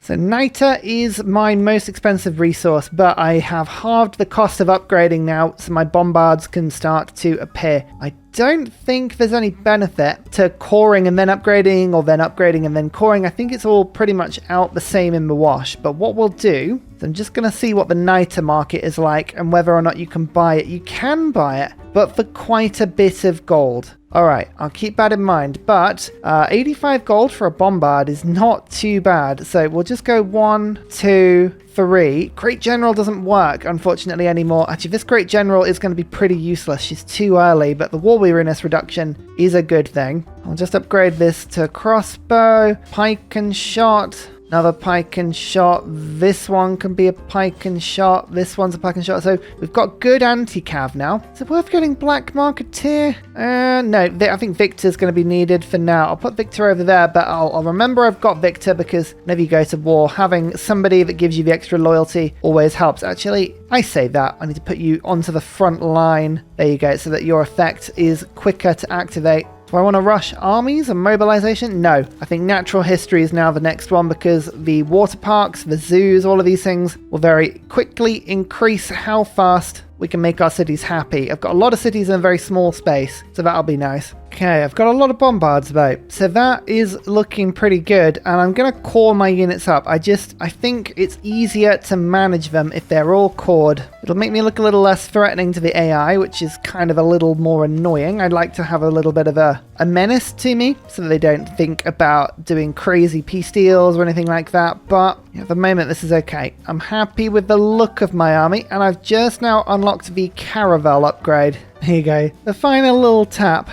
So Niter is my most expensive resource, but I have halved the cost of upgrading now, so my bombards can start to appear. I don't think there's any benefit to coring and then upgrading, or then upgrading and then coring. I think it's all pretty much out the same in the wash. But what we'll do is I'm just going to see what the Niter market is like and whether or not you can buy it. You can buy it, but for quite a bit of gold. All right, I'll keep that in mind, but 85 gold for a bombard is not too bad. So we'll just go 1, 2, 3. Great General doesn't work, unfortunately, anymore. Actually, this Great General is going to be pretty useless. She's too early, but the war weariness reduction is a good thing. I'll just upgrade this to crossbow, pike and shot. Another pike and shot. This one can be a pike and shot. This one's a pike and shot. So we've got good anti-cav now. Is it worth getting Black Marketeer? No, I think Victor's going to be needed for now. I'll put Victor over there, but I'll remember I've got Victor because whenever you go to war, having somebody that gives you the extra loyalty always helps. Actually, I say that. I need to put you onto the front line. There you go, so that your effect is quicker to activate. Do I want to rush armies and mobilization? No. I think natural history is now the next one because the water parks, the zoos, all of these things will very quickly increase how fast we can make our cities happy. I've got a lot of cities in a very small space, so that'll be nice. Okay, I've got a lot of bombards though, so that is looking pretty good, and I'm going to core my units up. I think it's easier to manage them if they're all cored. It'll make me look a little less threatening to the AI, which is kind of a little more annoying. I'd like to have a little bit of a menace to me, so that they don't think about doing crazy peace deals or anything like that, but at the moment this is okay. I'm happy with the look of my army, and I've just now unlocked the Caravel upgrade. Here you go. The final little tap.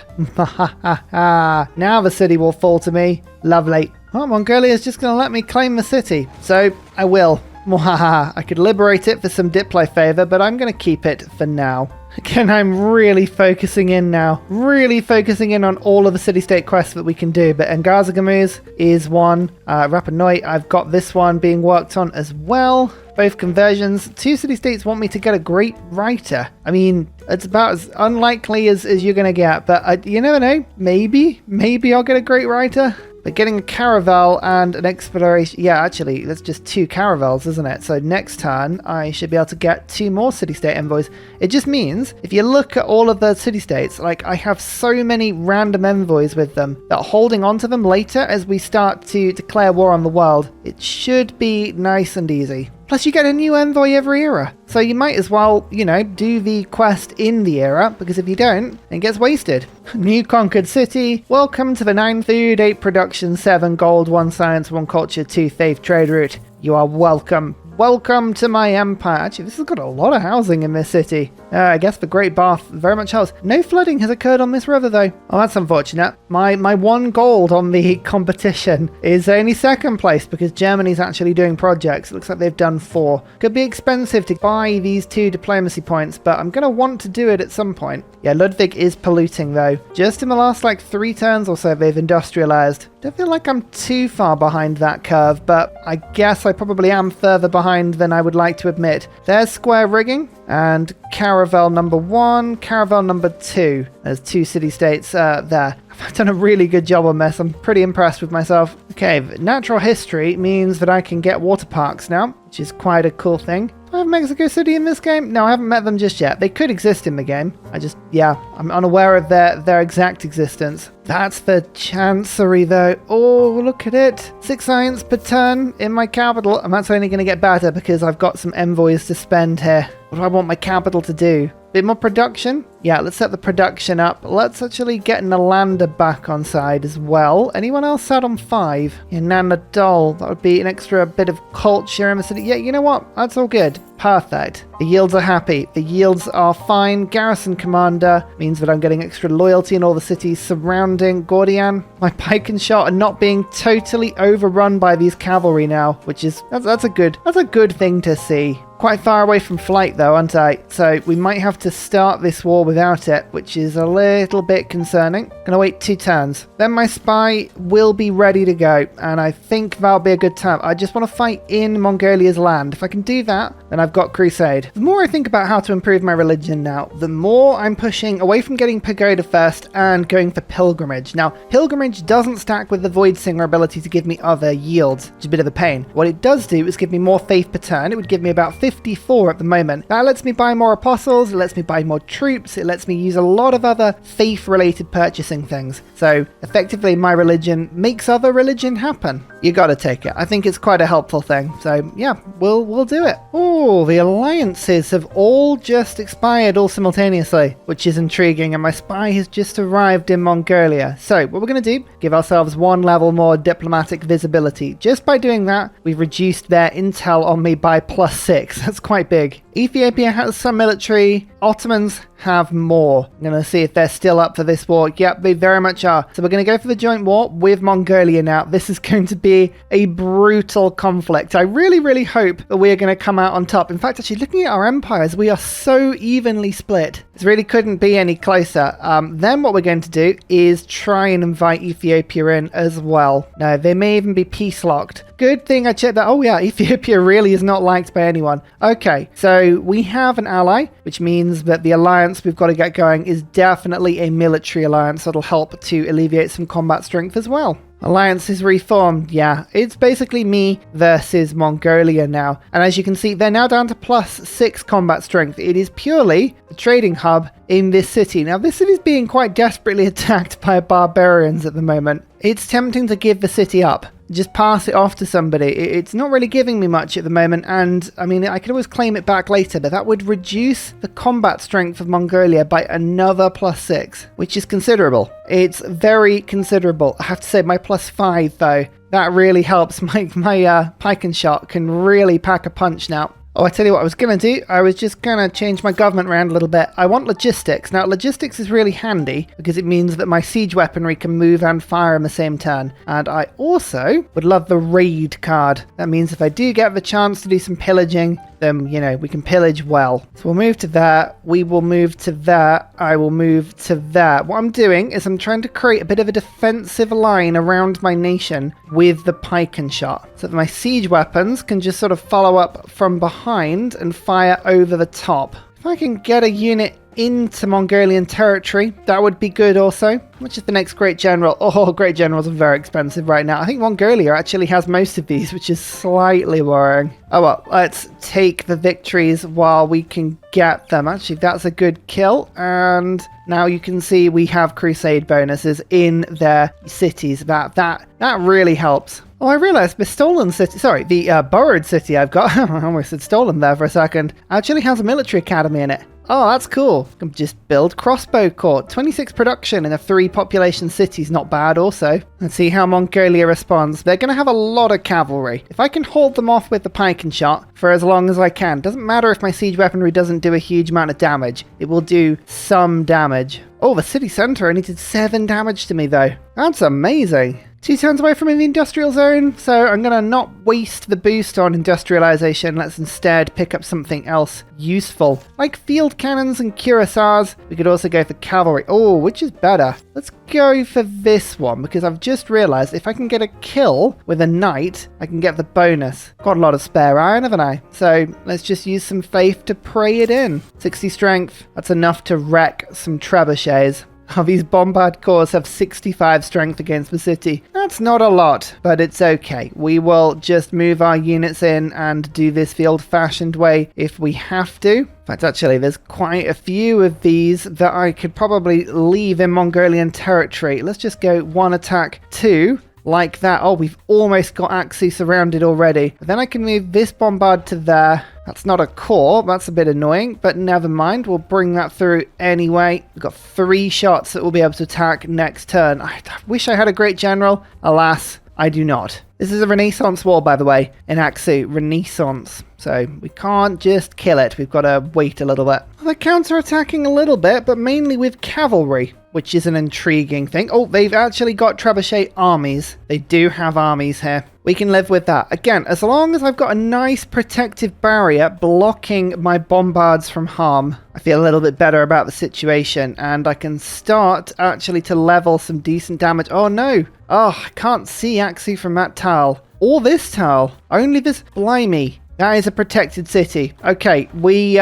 Now the city will fall to me. Lovely. Oh, Mongolia's just going to let me claim the city. So I will. I could liberate it for some Diplo favor, but I'm going to keep it for now. Again, I'm really focusing in now. Really focusing in on all of the city-state quests that we can do. But Ngazagamuz is one. Rapa Nui, I've got this one being worked on as well. Both conversions. 2 city-states want me to get a great writer. I mean, it's about as unlikely as you're going to get. But you never know. Maybe I'll get a great writer. But getting a caravel and an exploration... Yeah, actually, that's just 2 caravels, isn't it? So next turn, I should be able to get 2 more city-state envoys. It just means, if you look at all of the city-states, like, I have so many random envoys with them that holding on to them later as we start to declare war on the world, it should be nice and easy. Plus, you get a new envoy every era. So you might as well, do the quest in the era, because if you don't, it gets wasted. New conquered city. Welcome to the 9 food, 8 production, 7 gold, 1 science, 1 culture, 2 faith trade route. You are welcome. Welcome to my empire. Actually, this has got a lot of housing in this city. I guess the Great Bath very much helps. No flooding has occurred on this river, though. Oh, that's unfortunate. My 1 gold on the competition is only 2nd place because Germany's actually doing projects. It looks like they've done 4. Could be expensive to buy these 2 diplomacy points, but I'm going to want to do it at some point. Yeah, Ludwig is polluting, though. Just in the last, 3 turns or so, they've industrialized. Don't feel like I'm too far behind that curve, but I guess I probably am further behind than I would like to admit. There's square rigging and caravel number 1, caravel number 2. There's 2 city-states there. I've done a really good job on this. I'm pretty impressed with myself. Okay, natural history means that I can get water parks now, which is quite a cool thing. Do I have Mexico City in this game? No, I haven't met them just yet. They could exist in the game. I'm unaware of their exact existence. That's the Chancery, though. Oh, look at it. 6 science per turn in my capital, and that's only going to get better because I've got some envoys to spend here. What do I want my capital to do? Bit more production? Yeah, let's set the production up. Let's actually get Nalanda back on side as well. Anyone else set on 5? Yeah, Nanadol. That would be an extra bit of culture in the city. Yeah, you know what? That's all good. Perfect. The yields are happy. The yields are fine. Garrison commander means that I'm getting extra loyalty in all the cities surrounding Gordian. My pike and shot are not being totally overrun by these cavalry now, which is that's a good thing to see. quite far away from flight though, aren't I? So we might have to start this war without it, which is a little bit concerning. Gonna wait 2 turns. Then my spy will be ready to go, and I think that'll be a good time. I just want to fight in Mongolia's land. If I can do that, then I've got Crusade. The more I think about how to improve my religion now, the more I'm pushing away from getting Pagoda first and going for Pilgrimage. Now, Pilgrimage doesn't stack with the Void Singer ability to give me other yields, which is a bit of a pain. What it does do is give me more faith per turn. It would give me about 54 at the moment. That lets me buy more apostles, it lets me buy more troops, it lets me use a lot of other faith-related purchasing things. So, effectively, my religion makes other religion happen. You gotta take it. I think it's quite a helpful thing. So, yeah, we'll do it. Oh, the alliances have all just expired all simultaneously, which is intriguing, and my spy has just arrived in Mongolia. So, what we're gonna do, give ourselves 1 level more diplomatic visibility. Just by doing that, we've reduced their intel on me by +6. That's quite big. Ethiopia has some military. Ottomans have more. I'm going to see if they're still up for this war. Yep, they very much are. So we're going to go for the joint war with Mongolia now. This is going to be a brutal conflict. I really, really hope that we are going to come out on top. In fact, actually, looking at our empires, we are so evenly split. This really couldn't be any closer. Then what we're going to do is try and invite Ethiopia in as well. No, they may even be peace locked. Good thing I checked that. Oh yeah, Ethiopia really is not liked by anyone. Okay, so we have an ally, which means that the alliance we've got to get going is definitely a military alliance that'll help to alleviate some combat strength as well. Alliance is reformed. Yeah, it's basically me versus Mongolia now. And as you can see, they're now down to +6 combat strength. It is purely the trading hub in this city. Now, this city is being quite desperately attacked by barbarians at the moment. It's tempting to give the city up. Just pass it off to somebody. It's not really giving me much at the moment, and I mean, I could always claim it back later, but that would reduce the combat strength of Mongolia by another +6, which is considerable. It's very considerable. I have to say, my +5 though, that really helps. My pike and shot can really pack a punch now. Oh, I tell you what I was going to do. I was just going to change my government around a little bit. I want logistics. Now, logistics is really handy because it means that my siege weaponry can move and fire in the same turn. And I also would love the raid card. That means if I do get the chance to do some pillaging, then, you know, we can pillage well. So we'll move to that. We will move to that. I will move to that. What I'm doing is I'm trying to create a bit of a defensive line around my nation with the pike and shot, so that my siege weapons can just sort of follow up from behind and fire over the top. If I can get a unit into Mongolian territory, that would be good also. How much is the next great general? Oh, great generals are very expensive right now. I think Mongolia actually has most of these, which is slightly worrying. Oh well, let's take the victories while we can get them. Actually, that's a good kill. And now you can see we have crusade bonuses in their cities. That really helps. Oh, I realised the stolen city, sorry, the borrowed city I've got, I almost said stolen there for a second, actually has a military academy in it. Oh, that's cool. Can just build crossbow court. 26 production in a 3 population city's not bad also. Let's see how Mongolia responds. They're going to have a lot of cavalry. If I can hold them off with the pike and shot for as long as I can, doesn't matter if my siege weaponry doesn't do a huge amount of damage. It will do some damage. Oh, the city centre only did 7 damage to me though. That's amazing. 2 turns away from the industrial zone, so I'm going to not waste the boost on industrialization. Let's instead pick up something else useful, like field cannons and cuirassiers. We could also go for cavalry. Oh, which is better? Let's go for this one, because I've just realized if I can get a kill with a knight, I can get the bonus. Got a lot of spare iron, haven't I? So let's just use some faith to pray it in. 60 strength, that's enough to wreck some trebuchets. Oh, these bombard corps have 65 strength against the city. That's not a lot, but it's okay. We will just move our units in and do this the old-fashioned way if we have to. In fact, actually, there's quite a few of these that I could probably leave in Mongolian territory. Let's just go 1 attack, 2. Like that. Oh, we've almost got Axu surrounded already. Then I can move this bombard to there. That's not a core. That's a bit annoying, but never mind. We'll bring that through anyway. We've got 3 shots that we'll be able to attack next turn. I wish I had a great general. Alas, I do not. This is a Renaissance war, by the way, in Axu. Renaissance. So we can't just kill it. We've got to wait a little bit. They're counter-attacking a little bit, but mainly with cavalry, which is an intriguing thing. Oh, they've actually got trebuchet armies. They do have armies here, We can live with that. Again, as long as I've got a nice protective barrier blocking my bombards from harm, I feel a little bit better about the situation, and I can start actually to level some decent damage. Oh no! Oh, I can't see Axu from that tile. Or this tile. Only this. Blimey. That is a protected city. Okay, we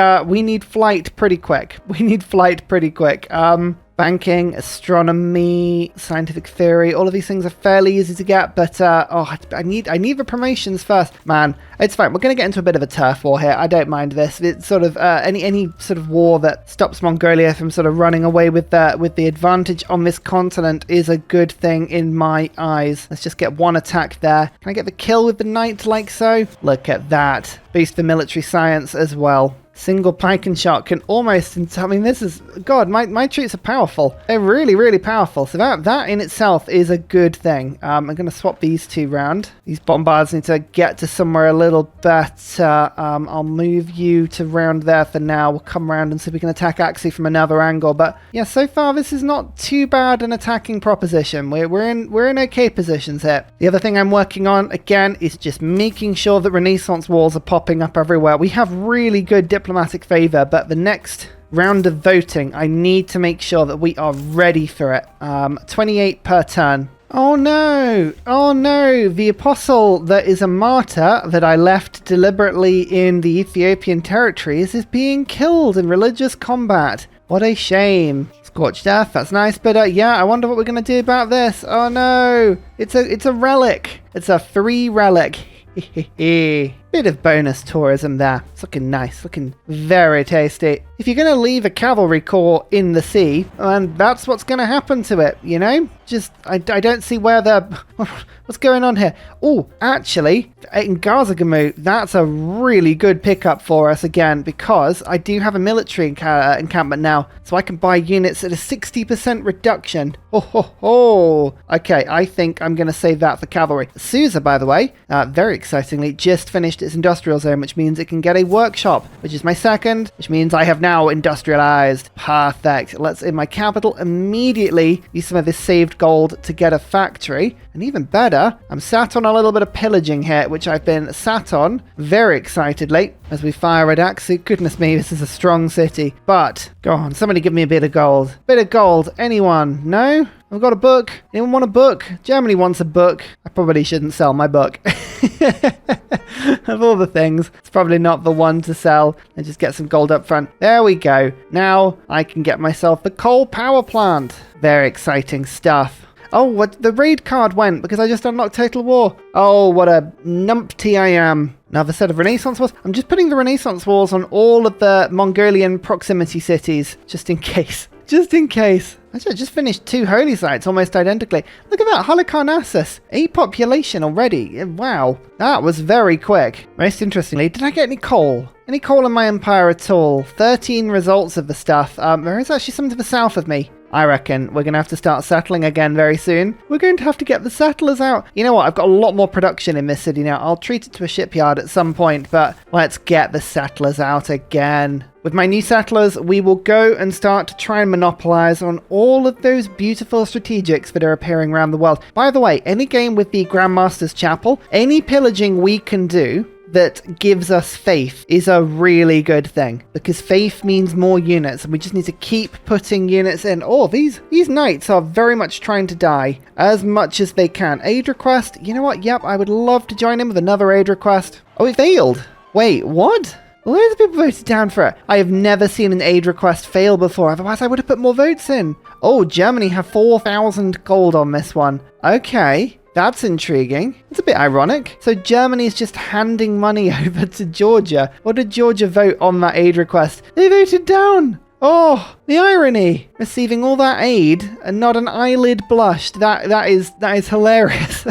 need flight pretty quick. We need flight pretty quick. Banking, astronomy, scientific theory, all of these things are fairly easy to get, but I need the promotions first. Man, it's fine. We're going to get into a bit of a turf war here. I don't mind this. It's sort of any sort of war that stops Mongolia from sort of running away with the advantage on this continent is a good thing in my eyes. Let's just get one attack there. Can I get the kill with the knight like so? Look at that. Boost the military science as well. Single pike and shot can almost, I mean, this is, God, my troops are powerful. They're really, really powerful. So that in itself is a good thing. I'm going to swap these two round. These bombards need to get to somewhere a little better. I'll move you to round there for now. We'll come around and see if we can attack Axie from another angle. But yeah, so far this is not too bad an attacking proposition. We're in okay positions here. The other thing I'm working on, again, is just making sure that Renaissance walls are popping up everywhere. We have really good diplomatic favor, but the next round of voting, I need to make sure that we are ready for it. 28 per turn. Oh no! Oh no! The apostle that is a martyr that I left deliberately in the Ethiopian territories is being killed in religious combat. What a shame. Scorched earth, that's nice, but yeah, I wonder what we're going to do about this. Oh no! It's a relic. It's a free relic. Bit of bonus tourism there. It's looking nice, looking very tasty. If you're going to leave a cavalry corps in the sea, and that's what's going to happen to it, you know? Just, I don't see where they're... What's going on here? Oh, actually, in Gazagamu, that's a really good pickup for us again, because I do have a military encampment now, so I can buy units at a 60% reduction. Oh. Okay, I think I'm going to save that for cavalry. Susa, by the way, very excitingly, just finished its industrial zone, which means it can get a workshop, which is my second, which means I have now industrialized. Perfect. Let's, in my capital, immediately use some of this saved gold to get a factory. And even better, I'm sat on a little bit of pillaging here, which I've been sat on very excitedly as we fire at Axu. Goodness me, this is a strong city. But, go on, somebody give me a bit of gold. Bit of gold. Anyone? No? I've got a book. Anyone want a book? Germany wants a book. I probably shouldn't sell my book. Of all the things, it's probably not the one to sell. And just get some gold up front. There we go. Now I can get myself the coal power plant. Very exciting stuff. Oh, what the raid card went because I just unlocked Total War. Oh, what a numpty I am. Another set of Renaissance Wars. I'm just putting the Renaissance Wars on all of the Mongolian proximity cities, just in case. Just in case. Actually, I just finished 2 holy sites almost identically. Look at that, Halicarnassus. 8 population already. Wow, that was very quick. Most interestingly, did I get any coal? Any coal in my empire at all? 13 results of the stuff. There is actually some to the south of me. I reckon we're going to have to start settling again very soon. We're going to have to get the settlers out. You know what? I've got a lot more production in this city now. I'll treat it to a shipyard at some point, but let's get the settlers out again. With my new settlers, we will go and start to try and monopolize on all of those beautiful strategics that are appearing around the world. By the way, any game with the Grandmaster's Chapel, any pillaging we can do that gives us faith is a really good thing, because faith means more units and we just need to keep putting units in. Oh, these knights are very much trying to die as much as they can. Aid request, you know what? Yep, I would love to join in with another aid request. Oh, it failed. Wait, what? Loads of people voted down for it. I have never seen an aid request fail before, otherwise I would have put more votes in. Oh, Germany have 4,000 gold on this one. Okay. That's intriguing. It's a bit ironic. So Germany is just handing money over to Georgia. What did Georgia vote on that aid request? They voted down. Oh, the irony. Receiving all that aid and not an eyelid blushed. That is hilarious.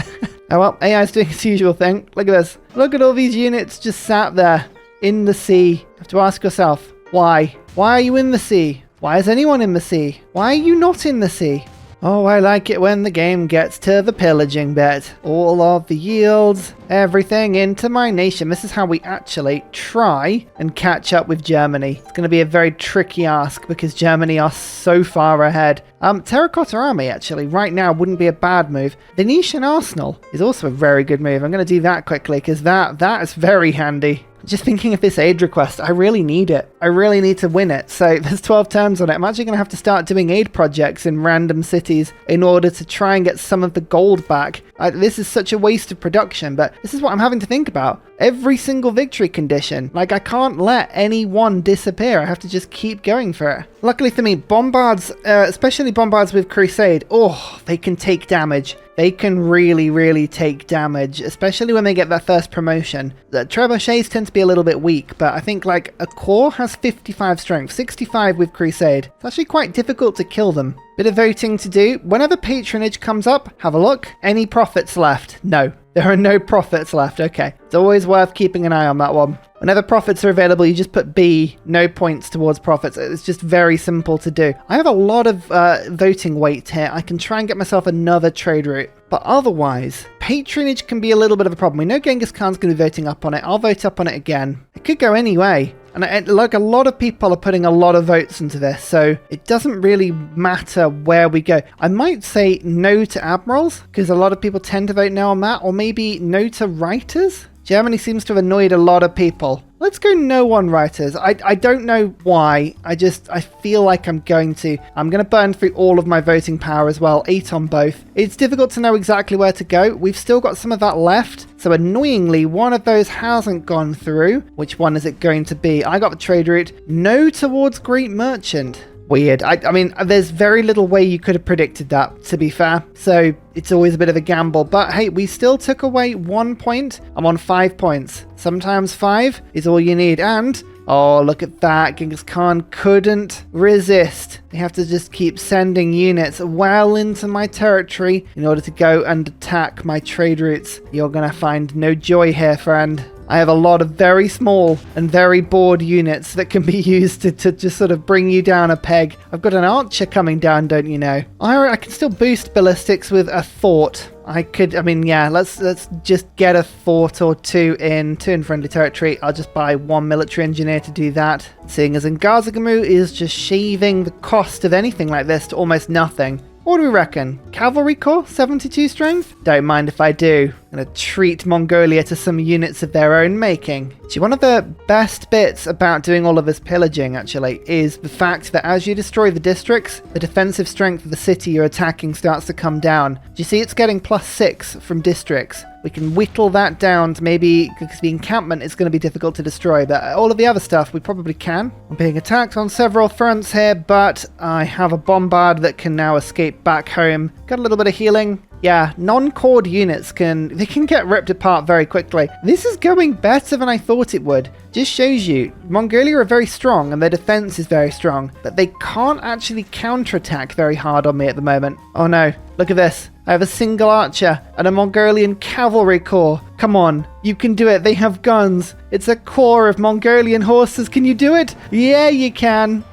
Oh well, AI is doing its usual thing. Look at this. Look at all these units just sat there in the sea. You have to ask yourself, why? Why are you in the sea? Why is anyone in the sea? Why are you not in the sea? Oh, I like it when the game gets to the pillaging bit. All of the yields, everything into my nation. This is how we actually try and catch up with Germany. It's going to be a very tricky ask because Germany are so far ahead. Terracotta Army, actually, right now wouldn't be a bad move. Venetian Arsenal is also a very good move. I'm going to do that quickly because that is very handy. Just thinking of this aid request, I really need it. I really need to win it. So there's 12 turns on it. I'm actually going to have to start doing aid projects in random cities in order to try and get some of the gold back. This is such a waste of production, but this is what I'm having to think about. Every single victory condition. Like, I can't let any one disappear. I have to just keep going for it. Luckily for me, bombards, especially bombards with Crusade, oh, they can take damage. They can really, really take damage, especially when they get their first promotion. The trebuchets tend to be a little bit weak, but I think like a corps has 55 strength, 65 with Crusade. It's actually quite difficult to kill them. Bit of voting to do. Whenever patronage comes up, have a look. Any profits left? No. There are no profits left. Okay. It's always worth keeping an eye on that one. Whenever profits are available, you just put B, no points towards profits. It's just very simple to do. I have a lot of voting weight here. I can try and get myself another trade route. But otherwise, patronage can be a little bit of a problem. We know Genghis Khan's going to be voting up on it. I'll vote up on it again. It could go any way. And like a lot of people are putting a lot of votes into this, so it doesn't really matter where we go. I might say no to admirals, because a lot of people tend to vote no on that, or maybe no to writers. Germany seems to have annoyed a lot of people. Let's go no on writers. I don't know why. I feel like I'm going to burn through all of my voting power as well. 8 on both. It's difficult to know exactly where to go. We've still got some of that left. So annoyingly, one of those hasn't gone through. Which one is it going to be? I got the trade route. No towards Great Merchant. Weird. I mean, there's very little way you could have predicted that, to be fair. So it's always a bit of a gamble. But hey, we still took away 1 point. I'm on 5 points. Sometimes 5 is all you need. And, oh, look at that. Genghis Khan couldn't resist. They have to just keep sending units well into my territory in order to go and attack my trade routes. You're going to find no joy here, friend. I have a lot of very small and very bored units that can be used to just sort of bring you down a peg. I've got an archer coming down, don't you know? I can still boost ballistics with a fort. Let's just get a fort or two in friendly territory. I'll just buy 1 military engineer to do that. Seeing as Ngazagamu is just shaving the cost of anything like this to almost nothing. What do we reckon? Cavalry Corps, 72 strength? Don't mind if I do. I'm going to treat Mongolia to some units of their own making. See, one of the best bits about doing all of this pillaging, actually, is the fact that as you destroy the districts, the defensive strength of the city you're attacking starts to come down. Do you see it's getting +6 from districts? We can whittle that down to maybe, because the encampment is going to be difficult to destroy, but all of the other stuff we probably can. I'm being attacked on several fronts here, but I have a bombard that can now escape back home. Got a little bit of healing. Yeah, non-cord units can get ripped apart very quickly. This is going better than I thought it would. Just shows you, Mongolia are very strong and their defense is very strong, but they can't actually counterattack very hard on me at the moment. Oh no, look at this. I have a single archer and a Mongolian cavalry corps. Come on, you can do it. They have guns. It's a corps of Mongolian horses. Can you do it? Yeah, you can.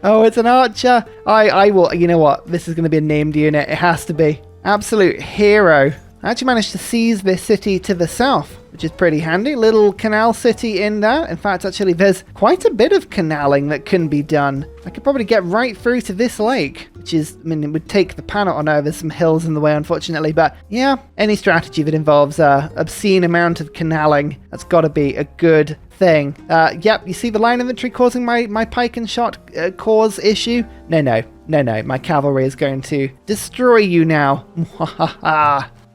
Oh, it's an archer. I will. You know what? This is going to be a named unit. It has to be. Absolute hero. I actually managed to seize this city to the south, which is pretty handy. Little canal city in there. In fact, actually, there's quite a bit of canaling that can be done. I could probably get right through to this lake, which is, I mean, it would take the panel. Oh no, there's some hills in the way, unfortunately. But yeah, any strategy that involves a obscene amount of canaling, that's got to be a good thing. Yep, you see the line infantry causing my pike and shot cause issue? No. My cavalry is going to destroy you now.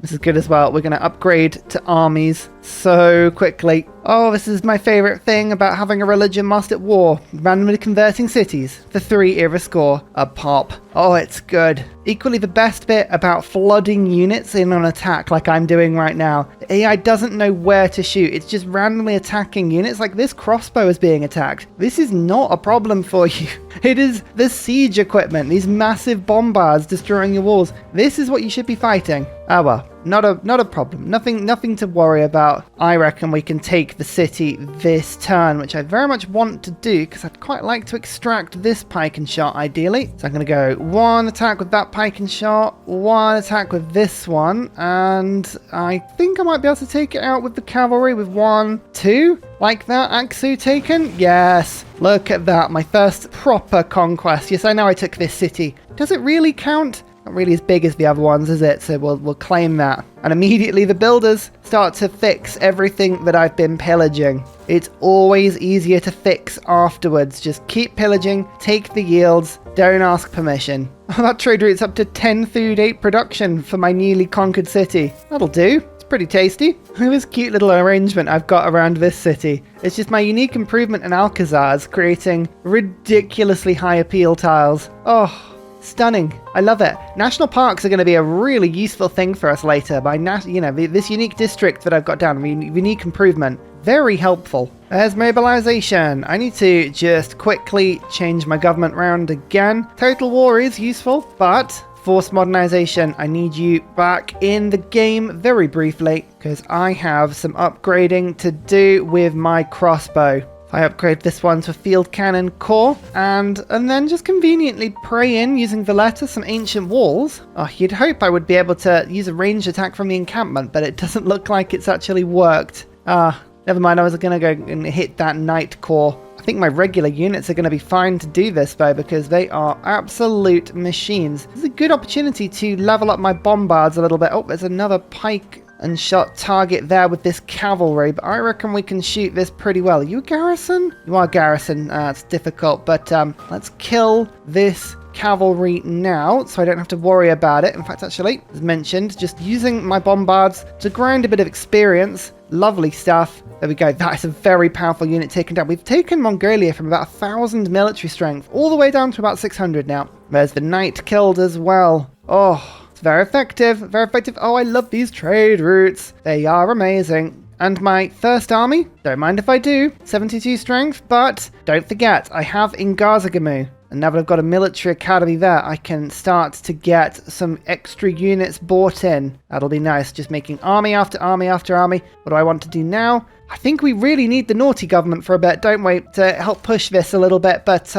This is good as well. We're going to upgrade to armies so quickly. Oh, this is my favorite thing about having a religion lost at war. Randomly converting cities. The 3 era score. A pop. Oh, it's good. Equally the best bit about flooding units in on attack like I'm doing right now. The AI doesn't know where to shoot. It's just randomly attacking units. Like this crossbow is being attacked. This is not a problem for you. It is the siege equipment. These massive bombards destroying your walls. This is what you should be fighting. Oh well. not a problem. Nothing to worry about. I reckon we can take the city this turn, which I very much want to do because I'd quite like to extract this pike and shot ideally. So I'm going to go one attack with that pike and shot, one attack with this one, and I think I might be able to take it out with the cavalry with 1, 2. Like that, Aksu taken? Yes. Look at that, my first proper conquest. Yes, I know I took this city. Does it really count? Not really as big as the other ones, is it? So we'll claim that. And immediately the builders start to fix everything that I've been pillaging. It's always easier to fix afterwards. Just keep pillaging, take the yields, don't ask permission. Oh, that trade route's up to 10 food 8 production for my newly conquered city. That'll do. Pretty tasty. Look at this cute little arrangement I've got around this city. It's just my unique improvement in Alcazars, creating ridiculously high appeal tiles. Oh, stunning. I love it. National parks are going to be a really useful thing for us later. This unique district that I've got down, unique improvement. Very helpful. There's mobilization. I need to just quickly change my government round again. Total war is useful, but forced modernization, I need you back in the game very briefly because I have some upgrading to do with my crossbow. If I upgrade this one to field cannon core and then just conveniently pray in using Valletta some ancient walls. Oh, you'd hope I would be able to use a ranged attack from the encampment, but it doesn't look like it's actually worked. Never mind, I was going to go and hit that knight core. I think my regular units are going to be fine to do this though because they are absolute machines. This is a good opportunity to level up my bombards a little bit. Oh, there's another pike and shot target there with this cavalry, but I reckon we can shoot this pretty well. Are you a garrison? You are a garrison. It's difficult, but let's kill this cavalry now so I don't have to worry about it. In fact, actually, as mentioned, just using my bombards to grind a bit of experience. Lovely stuff. There we go. That is a very powerful unit taken down. We've taken Mongolia from about 1,000 military strength all the way down to about 600 now. There's the knight killed as well. Oh, it's very effective. Very effective. Oh, I love these trade routes. They are amazing. And my first army, don't mind if I do, 72 strength, but don't forget, I have Ingazagamu. And now that I've got a military academy there, I can start to get some extra units bought in. That'll be nice, just making army after army after army. What do I want to do now? I think we really need the naughty government for a bit, don't we? To help push this a little bit, but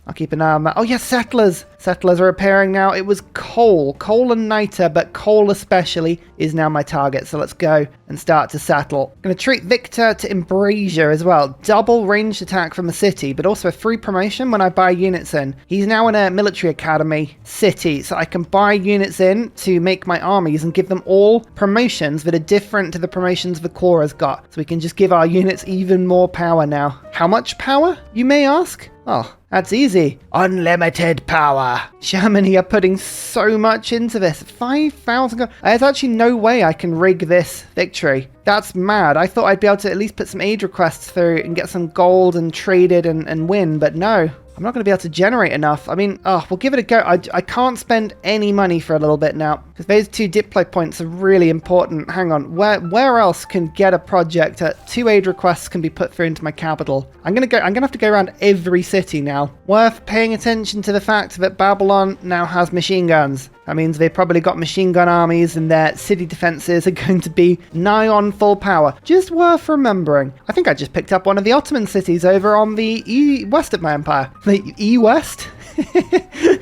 I'll keep an eye on that. Oh yes, settlers! Settlers are appearing now. It was coal and niter, but coal especially is now my target. So let's go and start to settle. I'm going to treat Victor to Embrasia as well. Double ranged attack from the city, but also a free promotion when I buy units in. He's now in a military academy city, so I can buy units in to make my armies and give them all promotions that are different to the promotions the core has got. So we can just give our units even more power now. How much power, you may ask? Oh, that's easy. Unlimited power. Germany are putting so much into this. 5,000 gold. There's actually no way I can rig this victory. That's mad. I thought I'd be able to at least put some aid requests through and get some gold and trade it and win, but no. I'm not going to be able to generate enough. I mean, we'll give it a go. I can't spend any money for a little bit now because those 2 Diplo points are really important. Hang on, where else can get a project? 2 aid requests can be put through into my capital. I'm gonna have to go around every city now. Worth paying attention to the fact that Babylon now has machine guns. That means they've probably got machine gun armies and their city defenses are going to be nigh on full power. Just worth remembering. I think I just picked up one of the Ottoman cities over on the west of my empire. The E-West?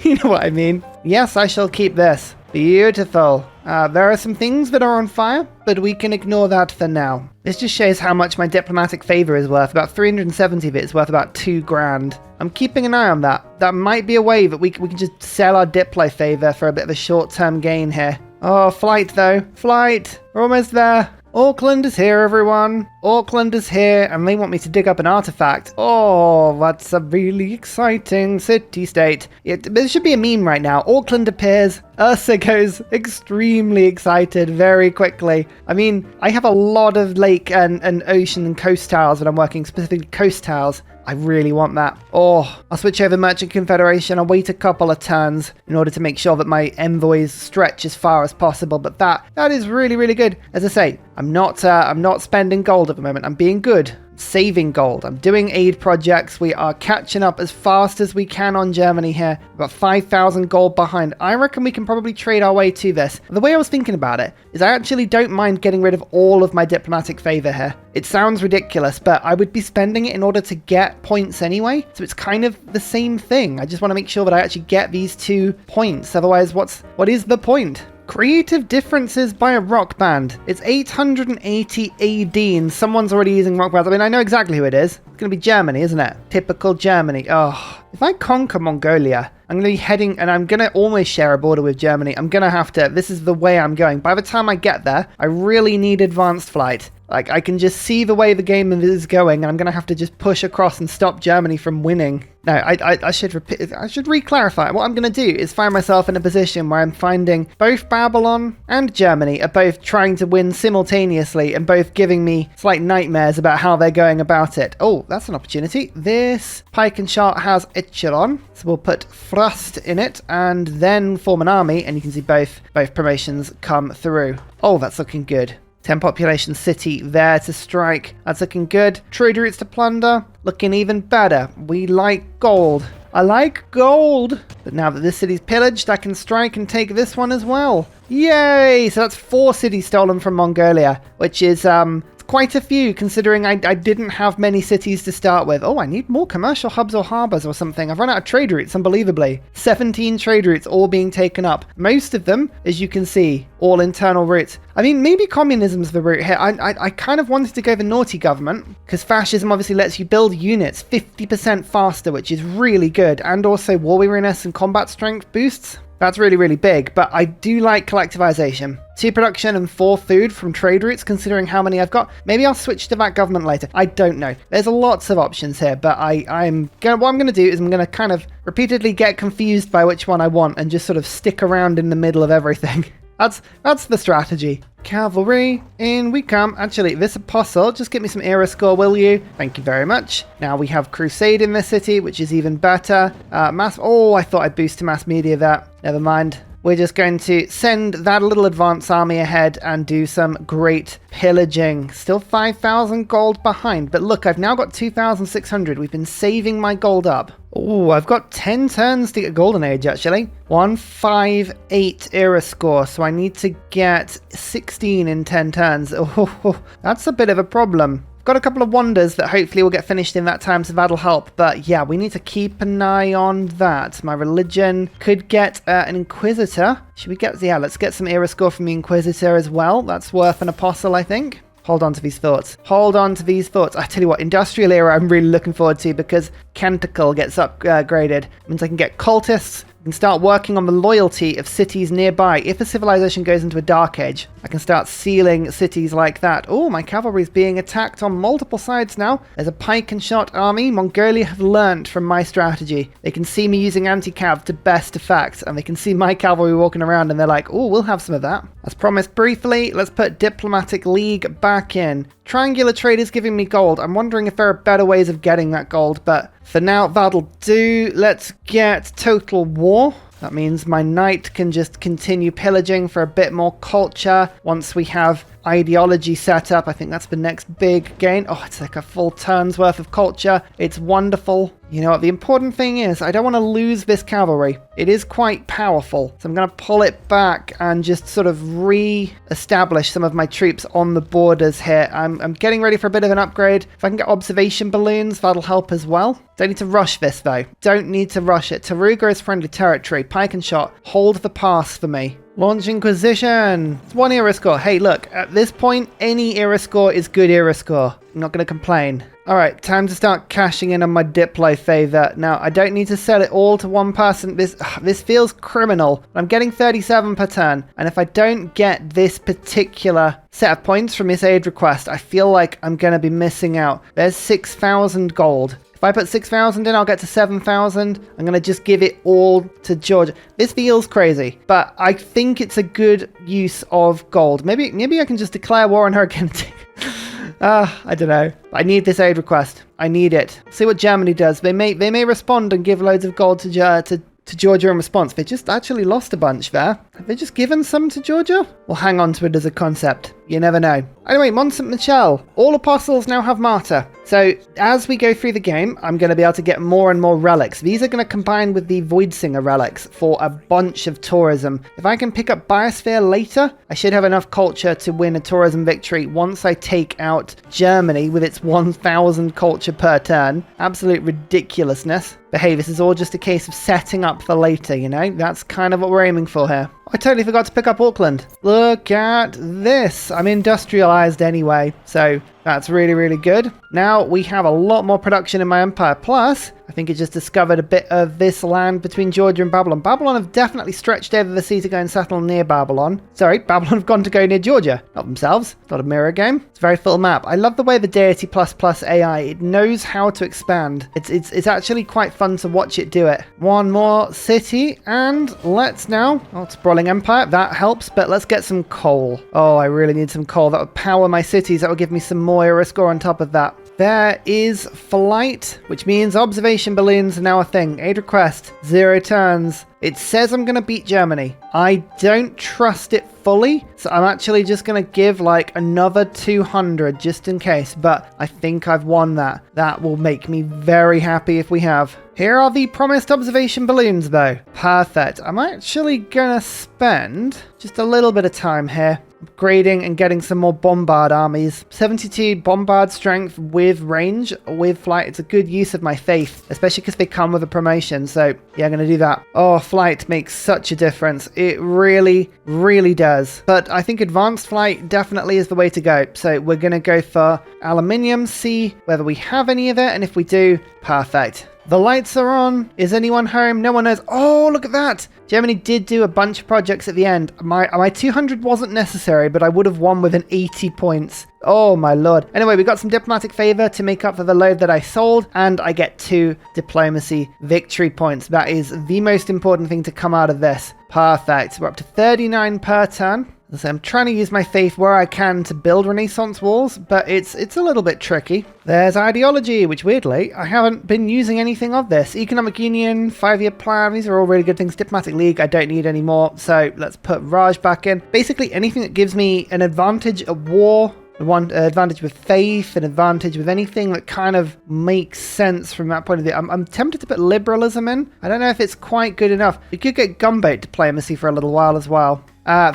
You know what I mean. Yes, I shall keep this. Beautiful. There are some things that are on fire, but we can ignore that for now. This just shows how much my diplomatic favor is worth. About 370 of it is worth about 2 grand. I'm keeping an eye on that. That might be a way that we can just sell our Diplo favor for a bit of a short-term gain here. Oh, flight though. Flight. We're almost there. Auckland is here, everyone. Auckland is here, and they want me to dig up an artifact. Oh, that's a really exciting city-state. There should be a meme right now. Auckland appears. Ursa goes extremely excited very quickly. I mean, I have a lot of lake and ocean and coast tiles that I'm working, specifically coast tiles. I really want that. Oh, I'll switch over Merchant Confederation. I'll wait a couple of turns in order to make sure that my envoys stretch as far as possible. But that is really, really good. As I say, I'm not spending gold at the moment. I'm being good. saving gold. I'm doing aid projects. We are catching up as fast as we can on Germany here. About 5,000 gold behind. I reckon we can probably trade our way to this. The way I was thinking about it is I actually don't mind getting rid of all of my diplomatic favor here. It sounds ridiculous, but I would be spending it in order to get points anyway. So it's kind of the same thing. I just want to make sure that I actually get these 2 points. Otherwise, what is the point? Creative differences by a rock band. It's 880 AD and someone's already using rock bands. I mean, I know exactly who it is. It's going to be Germany, isn't it? Typical Germany. Oh, if I conquer Mongolia, I'm going to be heading, and I'm going to almost share a border with Germany. I'm going to have to, this is the way I'm going. By the time I get there, I really need advanced flight. Like, I can just see the way the game is going, and I'm going to have to just push across and stop Germany from winning. No, I should re-clarify. What I'm going to do is find myself in a position where I'm finding both Babylon and Germany are both trying to win simultaneously and both giving me slight nightmares about how they're going about it. Oh, that's an opportunity. This pike and shot has echelon, so we'll put thrust in it and then form an army, and you can see both promotions come through. Oh, that's looking good. 10 population city there to strike. That's looking good. Trade routes to plunder. Looking even better. We like gold. I like gold. But now that this city's pillaged, I can strike and take this one as well. Yay! So that's 4 cities stolen from Mongolia, which is quite a few considering I didn't have many cities to start with. Oh, I need more commercial hubs or harbors or something. I've run out of trade routes, unbelievably. 17 trade routes all being taken up. Most of them, as you can see, all internal routes. I mean, maybe communism's the route here. I kind of wanted to go the naughty government because fascism obviously lets you build units 50% faster, which is really good. And also war weariness and combat strength boosts. That's really, really big, but I do like collectivization. 2 production and 4 food from trade routes, considering how many I've got. Maybe I'll switch to that government later. I don't know. There's lots of options here, but what I'm going to do is I'm going to kind of repeatedly get confused by which one I want and just sort of stick around in the middle of everything. That's the strategy. Cavalry, in we come. Actually, this apostle, just get me some era score, will you? Thank you very much. Now we have crusade in this city, which is even better. Oh, I thought I'd boost to mass media that. Never mind. We're just going to send that little advance army ahead and do some great pillaging. Still 5,000 gold behind, but look, I've now got 2,600. We've been saving my gold up. Oh, I've got 10 turns to get Golden Age, actually. 158 era score, so I need to get 16 in 10 turns. Oh, that's a bit of a problem. Got a couple of wonders that hopefully will get finished in that time, so that'll help. But yeah, we need to keep an eye on that. My religion could get an Inquisitor. Should we get... Yeah, let's get some era score from the Inquisitor as well. That's worth an Apostle, I think. Hold on to these thoughts. Hold on to these thoughts. I tell you what, Industrial Era I'm really looking forward to because Canticle gets upgraded. Means I can get cultists. I can start working on the loyalty of cities nearby. If a civilization goes into a dark age, I can start sealing cities like that. Oh, my cavalry is being attacked on multiple sides now. There's a pike and shot army. Mongolia have learnt from my strategy. They can see me using anti-cav to best effect, and they can see my cavalry walking around, and they're like, oh, we'll have some of that. As promised briefly, let's put Diplomatic League back in. Triangular trade is giving me gold. I'm wondering if there are better ways of getting that gold, but for now, that'll do. Let's get Total War. That means my knight can just continue pillaging for a bit more culture. Once we have ideology set up, I think that's the next big gain. Oh, it's like a full turn's worth of culture. It's wonderful. You know what, the important thing is I don't want to lose this cavalry. It is quite powerful. So I'm going to pull it back and just sort of re-establish some of my troops on the borders here. I'm getting ready for a bit of an upgrade. If I can get observation balloons, that'll help as well. Don't need to rush this though. Don't need to rush it. Taruga is friendly territory. Pike and shot. Hold the pass for me. Launch Inquisition. It's 1 era score. Hey, look, at this point, any era score is good era score. I'm not going to complain. All right, time to start cashing in on my Diplo favor. Now, I don't need to sell it all to one person. This feels criminal. I'm getting 37 per turn. And if I don't get this particular set of points from this aid request, I feel like I'm going to be missing out. There's 6,000 gold. If I put 6,000 in, I'll get to 7,000. I'm going to just give it all to Georgia. This feels crazy, but I think it's a good use of gold. Maybe I can just declare war on her again. I don't know. I need this aid request. I need it. See what Germany does. They may respond and give loads of gold to Georgia in response. They just actually lost a bunch there. Have they just given some to Georgia? We'll hang on to it as a concept. You never know. Anyway, Mont St. Michel. All apostles now have martyr. So as we go through the game, I'm going to be able to get more and more relics. These are going to combine with the Voidsinger relics for a bunch of tourism. If I can pick up Biosphere later, I should have enough culture to win a tourism victory once I take out Germany with its 1,000 culture per turn. Absolute ridiculousness. But hey, this is all just a case of setting up for later, you know? That's kind of what we're aiming for here. I totally forgot to pick up Auckland. Look at this. I'm industrialized anyway, so that's really, really good. Now we have a lot more production in my empire. Plus, I think I just discovered a bit of this land between Georgia and Babylon. Babylon have definitely stretched over the sea to go and settle near Babylon. Sorry, Babylon have gone to go near Georgia. Not themselves. It's not a mirror game. It's a very full map. I love the way the Deity AI, it knows how to expand. It's actually quite fun to watch it do it. One more city, and let's now... Oh, sprawling empire. That helps, but let's get some coal. Oh, I really need some coal. That would power my cities. That would give me some more era score on top of that. There is flight, which means observation balloons are now a thing. Aid request, 0 turns. It says I'm going to beat Germany. I don't trust it fully, so I'm actually just going to give like another 200 just in case, but I think I've won that. That will make me very happy if we have. Here are the promised observation balloons though. Perfect. I'm actually going to spend just a little bit of time here upgrading and getting some more bombard armies. 72 bombard strength with range, with flight. It's a good use of my faith, especially because they come with a promotion. So yeah, I'm going to do that. Oh, flight makes such a difference. It really, really does. But I think advanced flight definitely is the way to go. So we're going to go for aluminium, see whether we have any of it. And if we do, perfect. The lights are on. Is anyone home? No one knows. Oh, look at that. Germany did do a bunch of projects at the end. My 200 wasn't necessary, but I would have won with an 80 points. Oh my lord. Anyway, we got some diplomatic favor to make up for the load that I sold, and I get 2 diplomacy victory points. That is the most important thing to come out of this. Perfect. We're up to 39 per turn. So I'm trying to use my faith where I can to build Renaissance walls, but it's a little bit tricky. There's ideology, which weirdly, I haven't been using anything of this. Economic Union, 5-year plan, these are all really good things. Diplomatic League, I don't need anymore, so let's put Raj back in. Basically anything that gives me an advantage at war, one advantage with faith, an advantage with anything that kind of makes sense from that point of view. I'm tempted to put liberalism in. I don't know if it's quite good enough. We could get gunboat diplomacy for a little while as well.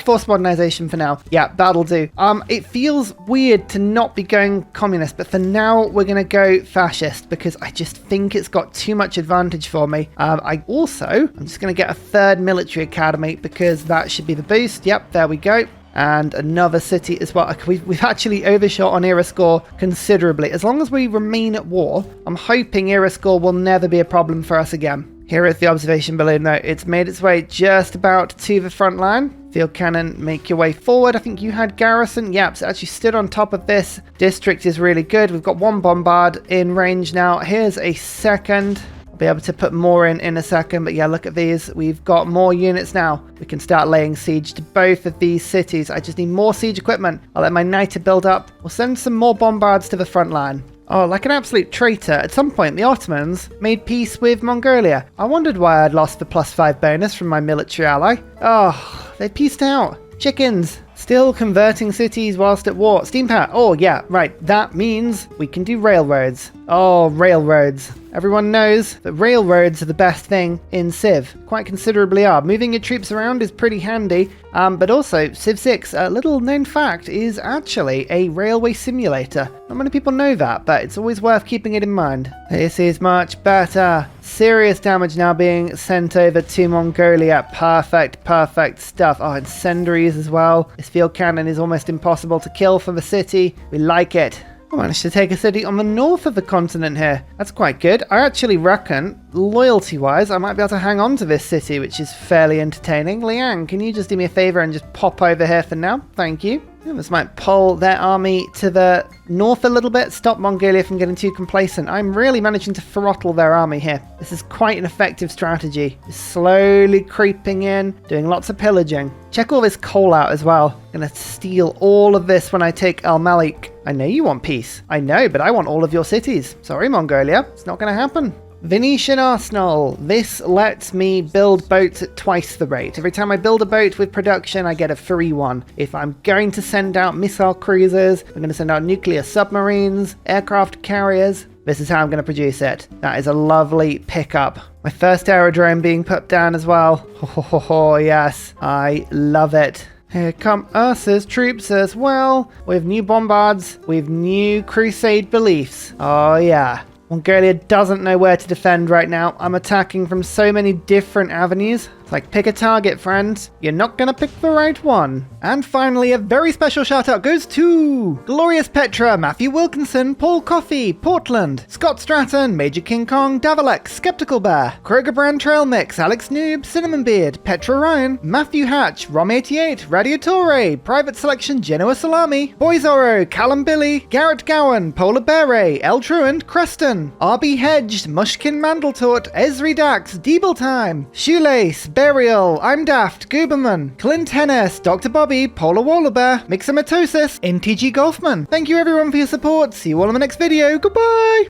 Forced modernization for now. Yeah, that'll do. It feels weird to not be going communist, but for now we're going to go fascist because I just think it's got too much advantage for me. I'm just going to get a 3rd military academy because that should be the boost. Yep, there we go. And another city as well. We've actually overshot on era score considerably. As long as we remain at war, I'm hoping era score will never be a problem for us again. Here is the observation balloon though. It's made its way just about to the front line. Field cannon, make your way forward. I think you had garrison. Yep, so actually stood on top of this. District is really good. We've got 1 bombard in range now. Here's a 2nd. I'll be able to put more in a second, but yeah, look at these. We've got more units now. We can start laying siege to both of these cities. I just need more siege equipment. I'll let my Niter build up. We'll send some more bombards to the front line. Oh, like an absolute traitor. At some point, the Ottomans made peace with Mongolia. I wondered why I'd lost the +5 bonus from my military ally. Oh, they peaced out. Chickens. Still converting cities whilst at war. Steam power. Oh, yeah, right. That means we can do railroads. Oh, railroads. Everyone knows that railroads are the best thing in Civ. Quite considerably are. Moving your troops around is pretty handy. But also, Civ 6, a little known fact, is actually a railway simulator. Not many people know that, but it's always worth keeping it in mind. This is much better. Serious damage now being sent over to Mongolia. Perfect, perfect stuff. Oh, incendiaries as well. This field cannon is almost impossible to kill for the city. We like it. I managed to take a city on the north of the continent here. That's quite good. I actually reckon, loyalty-wise, I might be able to hang on to this city, which is fairly entertaining. Liang, can you just do me a favor and just pop over here for now? Thank you. This might pull their army to the north a little bit, stop Mongolia from getting too complacent. I'm really managing to throttle their army here. This is quite an effective strategy. Just slowly creeping in, doing lots of pillaging. Check all this coal out as well. Gonna steal all of this when I take Al Malik. I know you want peace. I know, but I want all of your cities. Sorry, Mongolia. It's not gonna happen. Venetian Arsenal. This lets me build boats at twice the rate. Every time I build a boat with production, I get a free one. If I'm going to send out missile cruisers, I'm going to send out nuclear submarines, aircraft carriers, this is how I'm going to produce it. That is a lovely pickup. My first aerodrome being put down as well. Oh, yes, I love it. Here come Ursa's troops as well, with new bombards, with new crusade beliefs. Oh yeah. Mongolia doesn't know where to defend right now. I'm attacking from so many different avenues. It's like, pick a target, friends. You're not gonna pick the right one. And finally, a very special shout out goes to Glorious Petra, Matthew Wilkinson, Paul Coffey, Portland, Scott Stratton, Major King Kong, Davalex, Skeptical Bear, Kroger Brand Trail Mix, Alex Noob, Cinnamon Beard, Petra Ryan, Matthew Hatch, Rom88, Radiatore, Private Selection, Genoa Salami, Boyzoro, Callum Billy, Garrett Gowan, Polar Beret, El Truant, Creston, RB Hedged, Mushkin Mandletort, Esri Dax, Deeble Time, Shoelace, Burial, I'm Daft, Gooberman, Clint Hennis, Dr. Bobby, Polar Wallabear, Mixomatosis, NTG Golfman. Thank you everyone for your support. See you all in the next video. Goodbye!